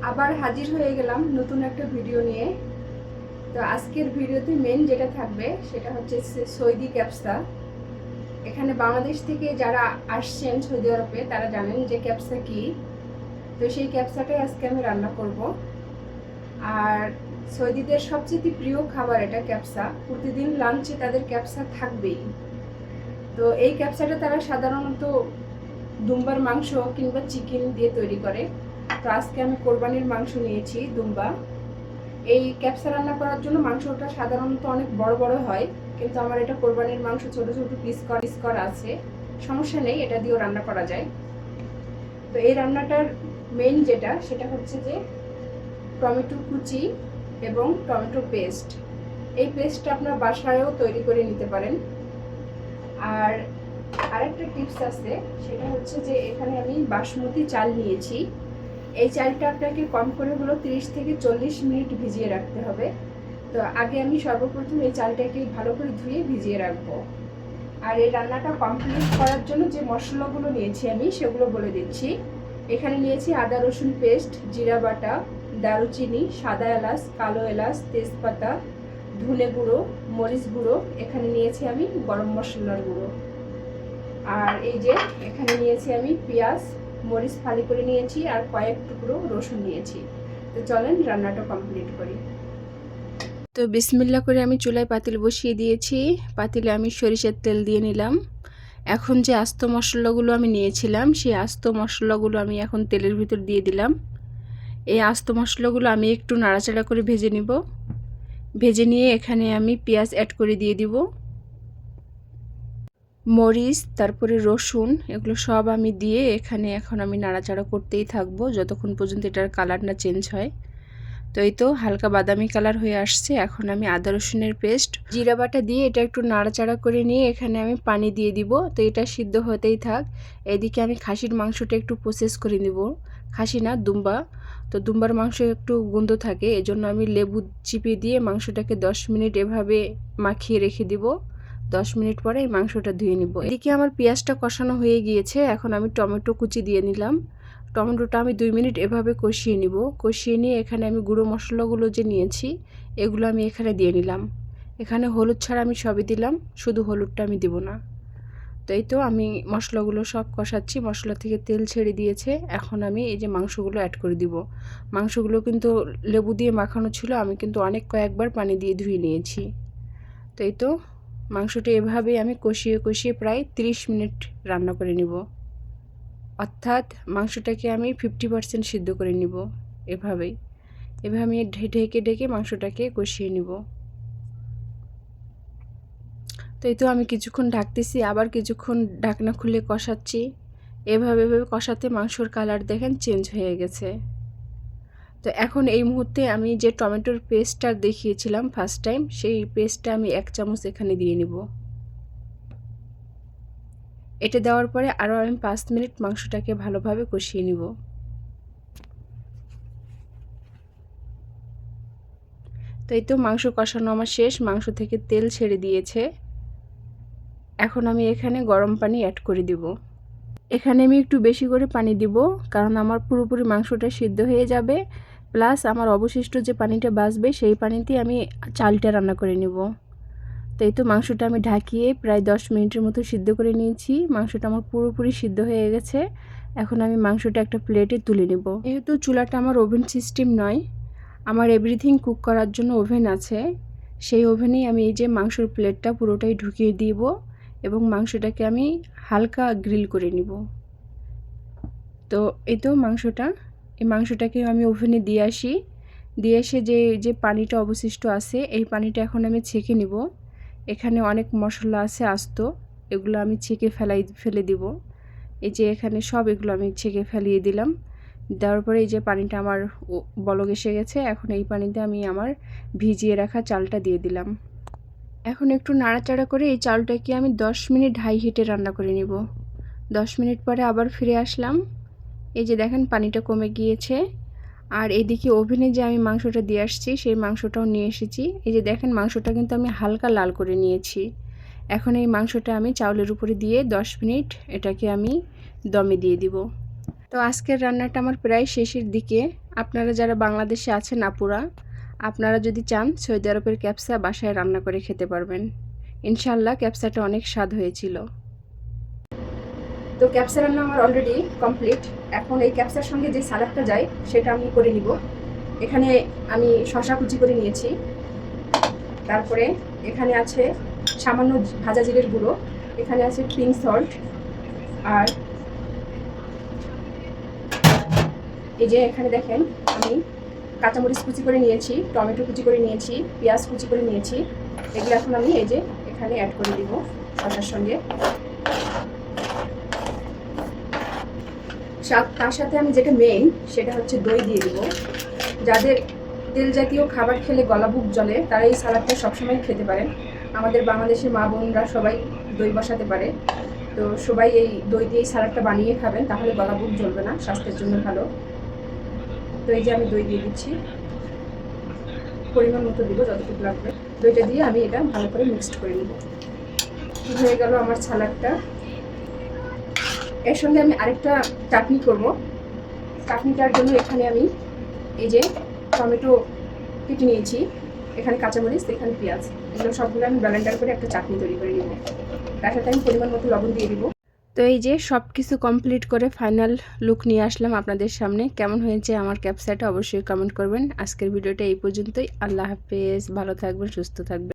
আবার হাজির হয়ে গেলাম নতুন একটা ভিডিও নিয়ে। তো আজকের ভিডিওতে মেন যেটা থাকবে সেটা হচ্ছে সৌদি ক্যাপসা। এখানে বাংলাদেশ থেকে যারা আসছেন সৌদি আরবে তারা জানেন যে ক্যাপসা কি। তো সেই ক্যাপসাটাই আজকে আমি রান্না করব। আর সৌদিদের সবচেয়ে প্রিয় খাবার এটা ক্যাপসা, প্রতিদিন লাঞ্চে তাদের ক্যাপসা থাকবেই। তো এই ক্যাপসাটা তারা সাধারণত দুম্বার মাংস কিংবা চিকেন দিয়ে তৈরি করে। তো আজকে আমি কোরবানির মাংস নিয়েছি দুম্বা। এই ক্যাপসা রান্না করার জন্য মাংসটা সাধারণত অনেক বড় বড় হয়, কিন্তু আমার এটা কোরবানির মাংস ছোট ছোট পিস করা আছে, সমস্যা নেই, এটা দিয়েও রান্না করা যায়। তো এই রান্নাটার মেইন যেটা সেটা হচ্ছে যে টমেটো কুচি এবং টমেটো পেস্ট। এই পেস্টটা আপনার বাসায়ও তৈরি করে নিতে পারেন। আর আরেকটা টিপস আছে, সেটা হচ্ছে যে এখানে আমি বাসমতি চাল নিয়েছি। এই চালটা আপনাকে কম করে হলো 30 থেকে 40 মিনিট ভিজিয়ে রাখতে হবে। তো আগে আমি সর্বপ্রথম এই চালটাকে ভালো করে ধুয়ে ভিজিয়ে রাখবো। আর এই রান্নাটা কমপ্লিট করার জন্য যে মশলাগুলো নিয়েছি আমি সেগুলো বলে দিচ্ছি। এখানে নিয়েছি আদা রসুন পেস্ট, জিরা বাটা, দারুচিনি, সাদা এলাচ, কালো এলাচ, তেজপাতা, ধনে গুঁড়ো, মরিচ গুঁড়ো। এখানে নিয়েছি আমি গরম মশলার গুঁড়ো। আর এই যে এখানে নিয়েছি আমি পেঁয়াজ, মরিচ ফালি করে নিয়েছি, আর কয়েক টুকরো রসুন নিয়েছি। তো চলেন রান্নাটা কমপ্লিট করি। তো বিসমিল্লাহ করে আমি চুলায় পাতিল বসিয়ে দিয়েছি। পাতিলে আমি সরিষার তেল দিয়ে নিলাম। এখন যে আস্ত মশলাগুলো আমি নিয়েছিলাম সেই আস্ত মশলাগুলো আমি এখন তেলের ভিতর দিয়ে দিলাম। এই আস্ত মশলাগুলো আমি একটু নাড়াচাড়া করে ভেজে নিব। ভেজে নিয়ে এখানে আমি পেঁয়াজ অ্যাড করে দিয়ে দিব, মরিচ, তারপরে রসুন, এগুলো সব আমি দিয়ে এখানে এখন আমি নাড়াচাড়া করতেই থাকবো যতক্ষণ পর্যন্ত এটার কালার না চেঞ্জ হয়। তো এই তো হালকা বাদামি কালার হয়ে আসছে। এখন আমি আদা রসুনের পেস্ট, জিরা বাটা দিয়ে এটা একটু নাড়াচাড়া করে নিয়ে এখানে আমি পানি দিয়ে দিব। তো এটা সিদ্ধ হতেই থাক। এদিকে আমি খাসির মাংসটা একটু প্রসেস করে নিব। খাসি না, দুম্বা। তো দুম্বার মাংস একটু গন্ধ থাকে, এজন্য আমি লেবু চিপে দিয়ে মাংসটাকে 10 মিনিট এভাবে মাখিয়ে রেখে দিব। 10 মিনিট পরে এই মাংসটা ধুয়ে নিব। এদিকে আমার পেঁয়াজটা কষানো হয়ে গিয়েছে। এখন আমি টমেটো কুচি দিয়ে নিলাম। টমেটোটা আমি 2 মিনিট এভাবে কষিয়ে নিব। কষিয়ে নিয়ে এখানে আমি গুঁড়ো মশলাগুলো যে নিয়েছি এগুলো আমি এখানে দিয়ে নিলাম। এখানে হলুদ ছাড়া আমি সবই দিলাম, শুধু হলুদটা আমি দিব না। তো এই তো আমি মশলাগুলো সব কষাচ্ছি, মশলা থেকে তেল ছেড়ে দিয়েছে। এখন আমি এই যে মাংসগুলো অ্যাড করে দিব। মাংসগুলো কিন্তু লেবু দিয়ে মাখানো ছিল, আমি কিন্তু কয়েকবার পানি দিয়ে ধুয়ে নিয়েছি। তো এই তো মাংসটা এভাবেই আমি কষিয়ে কষিয়ে প্রায় 30 মিনিট রান্না করে নিব। অর্থাৎ মাংসটাকে আমি 50% সিদ্ধ করে নিব। এভাবে আমি ঢেকে ঢেকে মাংসটাকে কষিয়ে নিব। তো এই তো আমি কিছুক্ষণ ঢাকতেছি, আবার কিছুক্ষণ ঢাকনা খুলে কষাচ্ছি। এভাবে কষাতে মাংসর কালার দেখেন চেঞ্জ হয়ে গেছে। তো এখন এই মুহূর্তে আমি যে টমেটোর পেস্টটা দেখিয়েছিলাম ফার্স্ট টাইম, সেই পেস্টটা আমি 1 চামচ এখানে দিয়ে নিব। এটা দেওয়ার পরে আরও আমি 5 মিনিট মাংসটাকে ভালোভাবে কষিয়ে নিব। তো এই তো মাংস কষানো আমার শেষ, মাংস থেকে তেল ছেড়ে দিয়েছে। এখন আমি এখানে গরম পানি অ্যাড করে দিব। এখানে আমি একটু বেশি করে পানি দিব, কারণ আমার পুরোপুরি মাংসটা সিদ্ধ হয়ে যাবে, প্লাস আমার অবশিষ্ট যে পানিটা বাঁচবে সেই পানিতেই আমি চালটা রান্না করে নিব। তো এই তো মাংসটা আমি ঢাকিয়ে প্রায় 10 মিনিটের মতো সিদ্ধ করে নিয়েছি। মাংসটা আমার পুরোপুরি সিদ্ধ হয়ে গেছে। এখন আমি মাংসটা একটা প্লেটে তুলে নেব। যেহেতু চুলাটা আমার ওভেন সিস্টেম নয়, আমার এভরিথিং কুক করার জন্য ওভেন আছে, সেই ওভেনেই আমি এই যে মাংসের প্লেটটা পুরোটাই ঢুকিয়ে দিব এবং মাংসটাকে আমি হালকা গ্রিল করে নিব। তো এই তো এই মাংসটাকে আমি ওভেনে দিয়ে এসে যে পানিটা অবশিষ্ট আছে এই পানিটা এখন আমি ছেঁকে নিব। এখানে অনেক মশলা আছে আস্ত, এগুলো আমি ছেঁকে ফেলে দিব। এই যে এখানে সব এগুলো আমি ছেঁকে ফেলিয়ে দিলাম। দেওয়ার পরে এই যে পানিটা আমার বলক এসে গেছে। এখন এই পানিতে আমি আমার ভিজিয়ে রাখা চালটা দিয়ে দিলাম। এখন একটু নাড়াচাড়া করে এই চালটাকে আমি 10 মিনিট হাই হিটে রান্না করে নিব। 10 মিনিট পরে আবার ফিরে আসলাম। এই যে দেখেন পানিটা কমে গিয়েছে। আর এদিকে ওভেনে যে আমি মাংসটা দিয়ে আসছি সেই মাংসটাও নিয়ে এসেছি। এই যে দেখেন মাংসটা কিন্তু আমি হালকা লাল করে নিয়েছি। এখন এই মাংসটা আমি চাউলের উপরে দিয়ে 10 মিনিট এটাকে আমি দমে দিয়ে দিব। তো আজকের রান্নাটা আমার প্রায় শেষের দিকে। আপনারা যারা বাংলাদেশে আছেন আপুরা, আপনারা যদি চান সৌদি আরবের ক্যাপসা বাসায় রান্না করে খেতে পারবেন। ইনশাআল্লাহ ক্যাপসাটা অনেক স্বাদ হয়েছিল। তো ক্যাপসা রান্না আমার অলরেডি কমপ্লিট। এখন এই ক্যাপসার সঙ্গে যে সালাডটা যায় সেটা আমি করে নিব। এখানে আমি শসা কুচি করে নিয়েছি, তারপরে এখানে আছে সামান্য ভাজা জিরের গুঁড়ো, এখানে আছে পিঙ্ক সল্ট, আর এই যে এখানে দেখেন আমি কাঁচামরিচ কুচি করে নিয়েছি, টমেটো কুচি করে নিয়েছি, পেঁয়াজ কুচি করে নিয়েছি। এগুলো এখন আমি এই যে এখানে অ্যাড করে দিব শসার সঙ্গে। তার সাথে আমি যেটা মেইন সেটা হচ্ছে দই দিয়ে দিব। যাদের তেল জাতীয় খাবার খেলে গলা বুক জ্বলে তারা এই সালাদটা সবসময় খেতে পারেন। আমাদের বাংলাদেশের মা বোনরা সবাই দই বসাতে পারে, তো সবাই এই দই দিয়ে সালাদটা বানিয়ে খাবেন, তাহলে গলা বুক জ্বলবে না, স্বাস্থ্যের জন্য ভালো। তো এই যে আমি দই দিয়ে দিচ্ছি, পরিমাণ মতো দিব যতটুকু লাগবে। দইটা দিয়ে আমি এটা ভালো করে মিক্সড করে নিব। হয়ে গেল আমার সালাদটা। এর সঙ্গে আমি আরেকটা চাটনি করব। চাটনিটার জন্য এখানে আমি এই যে টমেটো কেটে নিয়েছি, এখানে কাঁচামরিচ, এখানে পেঁয়াজ, এগুলো সবগুলো আমি ব্লেন্ডার করে একটা চাটনি তৈরি করে নিব। তার সাথে আমি পরিমাণ মতো লবণ দিয়ে দিব। তো এই যে সব কিছু কমপ্লিট করে ফাইনাল লুক নিয়ে আসলাম আপনাদের সামনে। কেমন হয়েছে আমার ক্যাপসাটা অবশ্যই কমেন্ট করবেন। আজকের ভিডিওটা এই পর্যন্তই। আল্লাহ হাফেজ, ভালো থাকবেন, সুস্থ থাকবেন।